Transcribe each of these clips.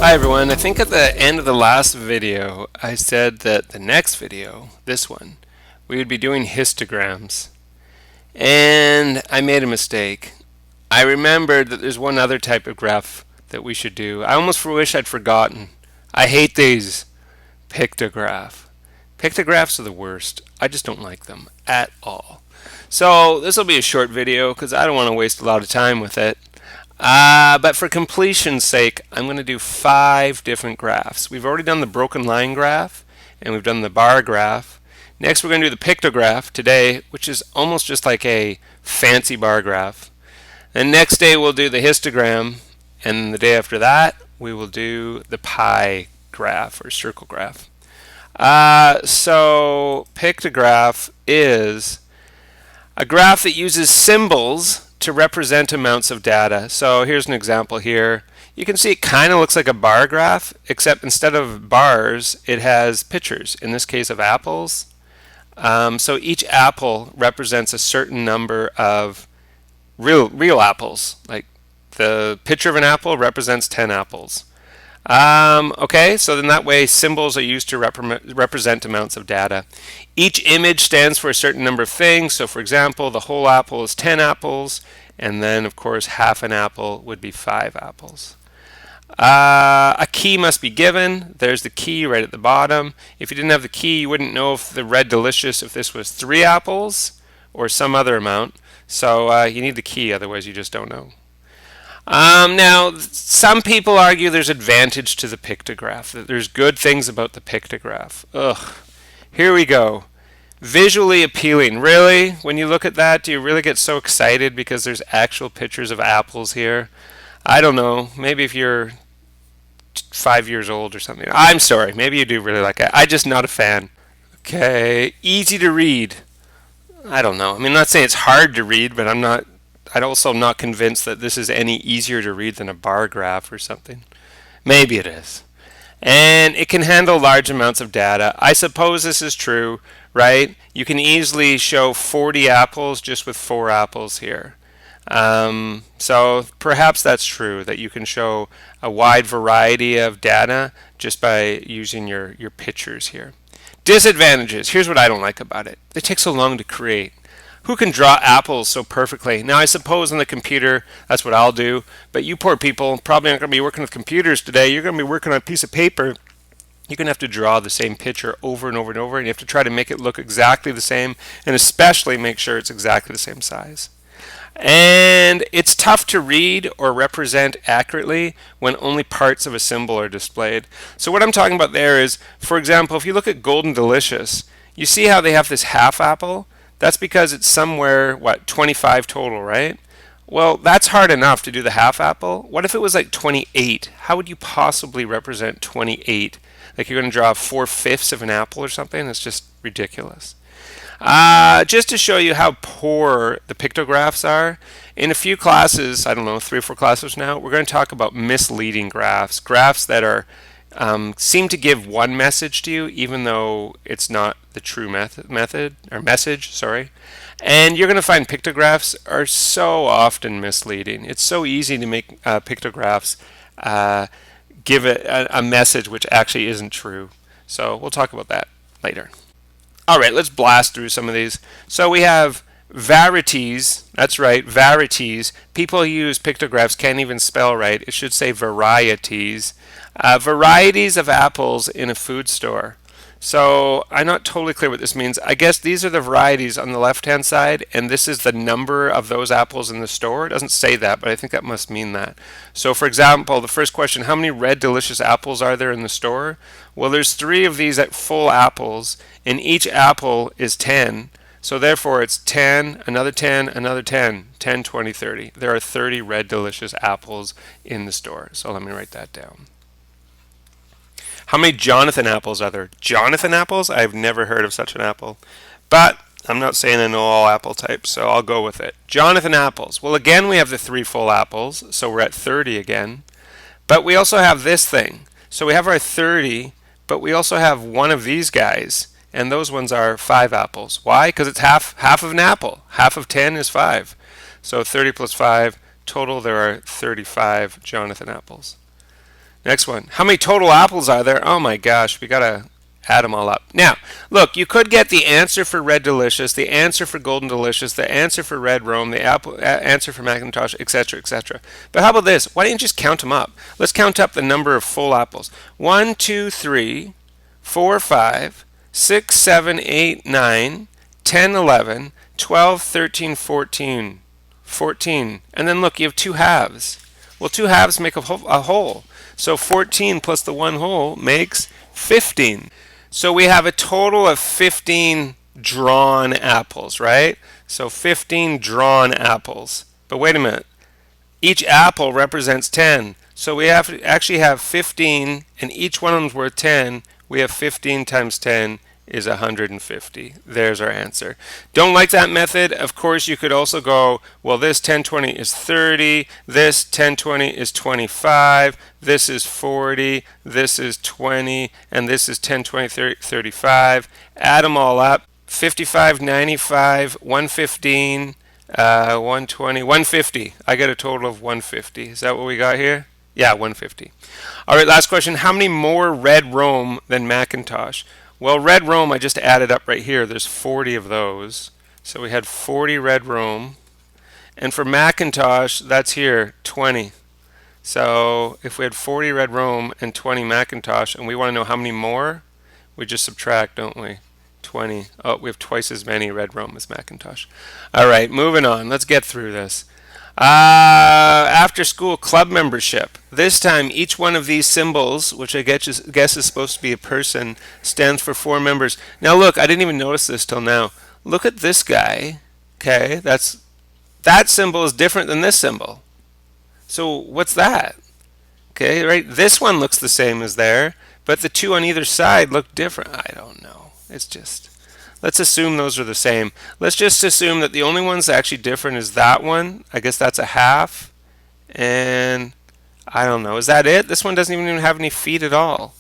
Hi everyone, I think at the end of the last video I said that the next video, this one, we would be doing histograms. And I made a mistake. I remembered that there's one other type of graph that we should do. I almost wish I'd forgotten. I hate these. Pictograph. Pictographs are the worst. I just don't like them at all. So this will be a short video because I don't want to waste a lot of time with it. But for completion's sake, I'm going to do 5 different graphs. We've already done the broken line graph, and we've done the bar graph. Next, we're going to do the pictograph today, which is almost just like a fancy bar graph. And next day, we'll do the histogram, and the day after that, we will do the pie graph or circle graph. So pictograph is a graph that uses symbols to represent amounts of data. So here's an example here. You can see it kind of looks like a bar graph, except instead of bars, it has pictures, in this case of apples. So each apple represents a certain number of real apples. Like the picture of an apple represents 10 apples. Okay, so then that way symbols are used to represent amounts of data. Each image stands for a certain number of things. So for example, the whole apple is 10 apples, and then of course half an apple would be 5 apples. A key must be given. There's the key right at the bottom. If you didn't have the key, you wouldn't know if the Red Delicious, if this was 3 apples or some other amount. So you need the key, otherwise you just don't know. Now, some people argue there's advantage to the pictograph, that there's good things about the pictograph. Ugh. Here we go. Visually appealing. Really? When you look at that, do you really get so excited because there's actual pictures of apples here? I don't know. Maybe if you're 5 years old or something. I'm sorry. Maybe you do really like it. I'm just not a fan. Okay. Easy to read. I don't know. I mean, I'm not saying it's hard to read, but I'm also not convinced that this is any easier to read than a bar graph or something. Maybe it is. And it can handle large amounts of data. I suppose this is true, right? You can easily show 40 apples just with 4 apples here. So perhaps that's true, that you can show a wide variety of data just by using your pictures here. Disadvantages. Here's what I don't like about it. They take so long to create. Who can draw apples so perfectly? Now, I suppose on the computer, that's what I'll do. But you poor people probably aren't going to be working with computers today. You're going to be working on a piece of paper. You're going to have to draw the same picture over and over and over. And you have to try to make it look exactly the same. And especially make sure it's exactly the same size. And it's tough to read or represent accurately when only parts of a symbol are displayed. So what I'm talking about there is, for example, if you look at Golden Delicious, you see how they have this half apple? That's because it's somewhere, 25 total, right? Well, that's hard enough to do the half apple. What if it was like 28? How would you possibly represent 28? Like you're going to draw 4/5 of an apple or something? That's just ridiculous. Just to show you how poor the pictographs are, in a few classes, I don't know, 3 or 4 classes now, we're going to talk about misleading graphs. Graphs that are seem to give one message to you, even though it's not the true message. Sorry. And you're going to find pictographs are so often misleading. It's so easy to make pictographs give a message which actually isn't true. So we'll talk about that later. All right, let's blast through some of these. So we have varieties. That's right, varieties. People who use pictographs can't even spell right. It should say varieties. Varieties of apples in a food store. So I'm not totally clear what this means. I guess these are the varieties on the left-hand side, and this is the number of those apples in the store. It doesn't say that, but I think that must mean that. So for example, the first question, how many Red Delicious apples are there in the store? Well, there's 3 of these at full apples, and each apple is 10. So therefore it's 10, another 10, another 10, 10, 20, 30. There are 30 Red Delicious apples in the store. So let me write that down. How many Jonathan apples are there? Jonathan apples? I've never heard of such an apple. But I'm not saying I know all apple types, so I'll go with it. Jonathan apples. Well, again, we have the 3 full apples, so we're at 30 again. But we also have this thing. So we have our 30, but we also have one of these guys, and those ones are 5 apples. Why? Because it's half of an apple. Half of 10 is 5. So 30 plus 5, total there are 35 Jonathan apples. Next one. How many total apples are there? Oh my gosh, we gotta add them all up. Now, look, you could get the answer for Red Delicious, the answer for Golden Delicious, the answer for Red Rome, the answer for Macintosh, etc., etc. But how about this? Why don't you just count them up? Let's count up the number of full apples. 1, 2, 3, 4, 5, 6, 7, 8, 9, 10, 11, 12, 13, 14. 14. And then look, you have two halves. Well, two halves make a whole. So 14 plus the one whole makes 15. So we have a total of 15 drawn apples, right? So 15 drawn apples. But wait a minute. Each apple represents 10. So we actually have 15, and each one of them is worth 10. We have 15 times 10 is 150. There's our answer. Don't like that method? Of course, you could also go, well, this 1020 is 30, this 1020 is 25, this is 40, this is 20, and this is 1020, 30, 35. Add them all up. 55, 95, 115, 120, 150. I get a total of 150. Is that what we got here? Yeah, 150. All right, last question. How many more Red Rome than Macintosh? Well, Red Rome, I just added up right here. There's 40 of those. So we had 40 Red Rome. And for Macintosh, that's here, 20. So if we had 40 Red Rome and 20 Macintosh, and we want to know how many more, we just subtract, don't we? 20. Oh, we have twice as many Red Rome as Macintosh. All right, moving on. Let's get through this. After school club membership. This time each one of these symbols, which I guess is supposed to be a person, stands for 4 members. Now look, I didn't even notice this till now. Look at this guy. Okay, that symbol is different than this symbol. So what's that? Okay, right? This one looks the same as there, but the two on either side look different. I don't know. It's just, let's assume those are the same. Let's just assume that the only one's actually different is that one. I guess that's a half. And I don't know. Is that it? This one doesn't even have any feet at all.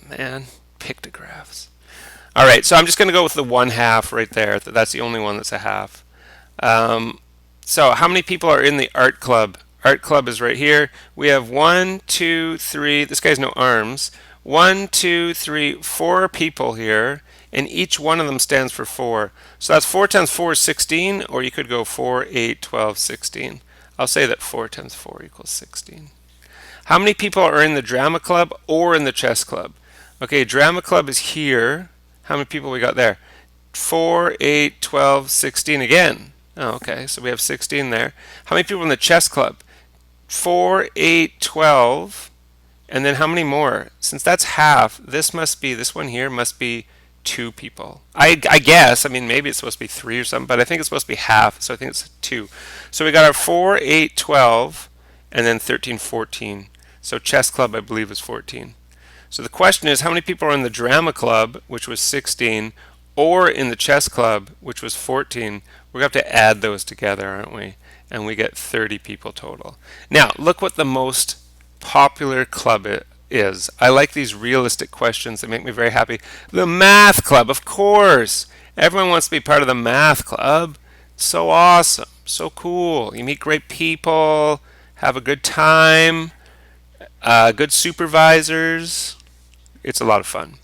Man, pictographs. All right, so I'm just going to go with the 1/2 right there. That's the only one that's a half. So how many people are in the art club? Art club is right here. We have 1, 2, 3. This guy's no arms. 1, 2, 3, 4 people here, and each one of them stands for 4. So that's 4 times 4 is 16, or you could go 4, 8, 12, 16. I'll say that 4 times 4 equals 16. How many people are in the drama club or in the chess club? Okay, drama club is here. How many people we got there? 4, 8, 12, 16 again. Oh, okay, so we have 16 there. How many people in the chess club? 4, 8, 12. And then how many more? Since that's half, this one here must be 2 people. I guess, I mean, maybe it's supposed to be 3 or something, but I think it's supposed to be half, so I think it's 2. So we got our 4, 8, 12, and then 13, 14. So chess club, I believe, is 14. So the question is, how many people are in the drama club, which was 16, or in the chess club, which was 14? We're going to have to add those together, aren't we? And we get 30 people total. Now, look what the most popular club is. I like these realistic questions. They make me very happy. The math club, of course. Everyone wants to be part of the math club. So awesome. So cool. You meet great people, have a good time, good supervisors. It's a lot of fun.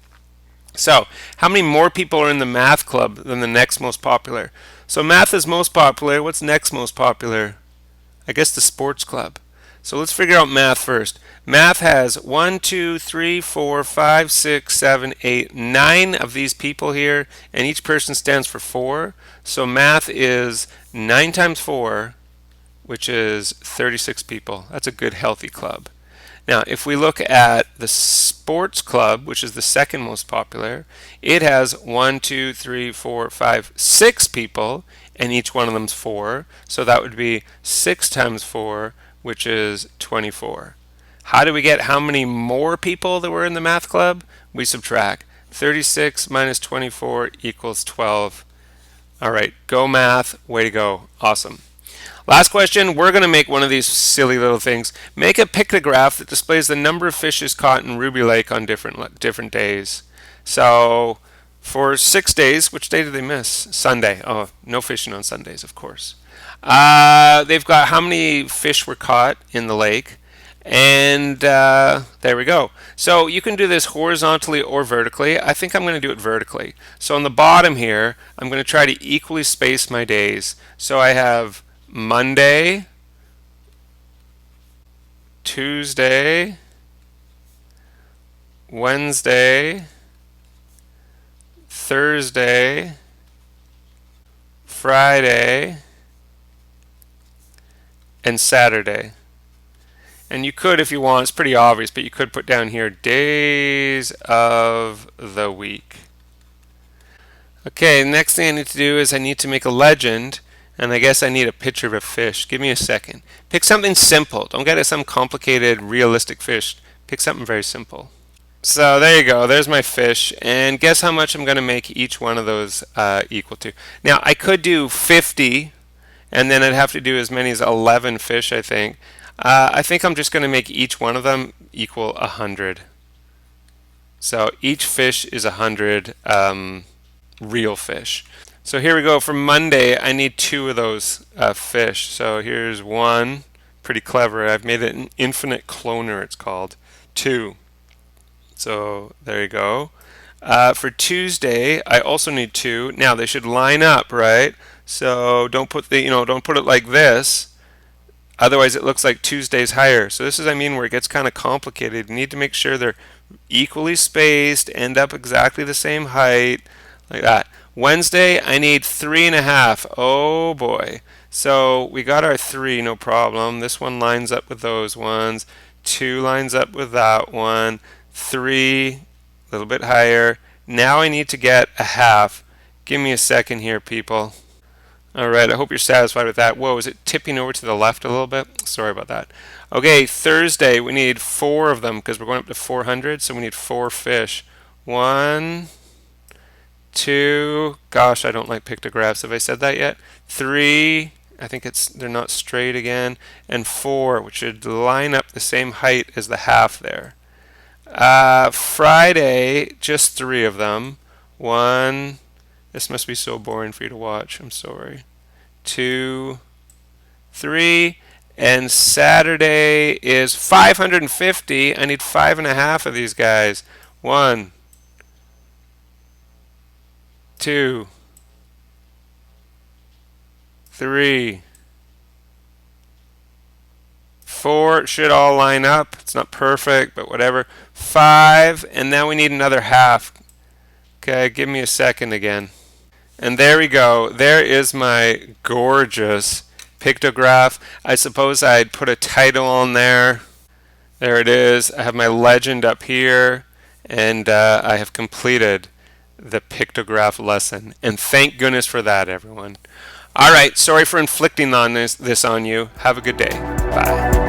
So, how many more people are in the math club than the next most popular? So math is most popular. What's next most popular? I guess the sports club. So let's figure out math first. Math has 1, 2, 3, 4, 5, 6, 7, 8, 9 of these people here, and each person stands for 4. So math is 9 times 4, which is 36 people. That's a good, healthy club. Now, if we look at the sports club, which is the second most popular, it has 1, 2, 3, 4, 5, 6 people, and each one of them's 4. So that would be 6 times 4, which is 24. How do we get how many more people that were in the math club? We subtract. 36 minus 24 equals 12. All right, go math. Way to go. Awesome. Last question, we're going to make one of these silly little things. Make a pictograph that displays the number of fishes caught in Ruby Lake on different days. So for 6 days, which day did they miss? Sunday. Oh, no fishing on Sundays, of course. They've got how many fish were caught in the lake. And there we go. So you can do this horizontally or vertically. I think I'm going to do it vertically. So on the bottom here, I'm going to try to equally space my days. So I have Monday, Tuesday, Wednesday, Thursday, Friday, and Saturday. And you could, if you want, it's pretty obvious, but you could put down here days of the week. Okay, next thing I need to do is I need to make a legend, and I guess I need a picture of a fish. Give me a second. Pick something simple. Don't get some complicated, realistic fish. Pick something very simple. So there you go. There's my fish. And guess how much I'm going to make each one of those equal to. Now, I could do 50, and then I'd have to do as many as 11 fish, I think. I think I'm just going to make each one of them equal 100. So each fish is 100 real fish. So here we go. For Monday, I need 2 of those fish. So here's 1. Pretty clever. I've made it an infinite cloner, it's called. 2. So there you go. For Tuesday, I also need 2. Now they should line up, right? So don't put don't put it like this. Otherwise, it looks like Tuesday's higher. So this is, where it gets kind of complicated. You need to make sure they're equally spaced, end up exactly the same height, like that. Wednesday, I need 3.5. Oh boy. So we got our 3, no problem. This one lines up with those ones. 2 lines up with that one. 3, a little bit higher. Now I need to get a half. Give me a second here, people. Alright, I hope you're satisfied with that. Whoa, is it tipping over to the left a little bit? Sorry about that. Okay, Thursday, we need 4 of them because we're going up to 400, so we need 4 fish. 1, 2, gosh, I don't like pictographs. Have I said that yet? 3, I think they're not straight again, and 4, which should line up the same height as the half there. Friday, just 3 of them. 1, this must be so boring for you to watch. I'm sorry. 2, 3, and Saturday is 550. I need 5.5 of these guys. 1, 2, 3, 4. Should all line up. It's not perfect, but whatever. 5, and now we need another half. Okay, give me a second again. And there we go. There is my gorgeous pictograph. I suppose I'd put a title on there. There it is. I have my legend up here, and I have completed the pictograph lesson. And thank goodness for that, everyone. All right, sorry for inflicting this on you. Have a good day. Bye.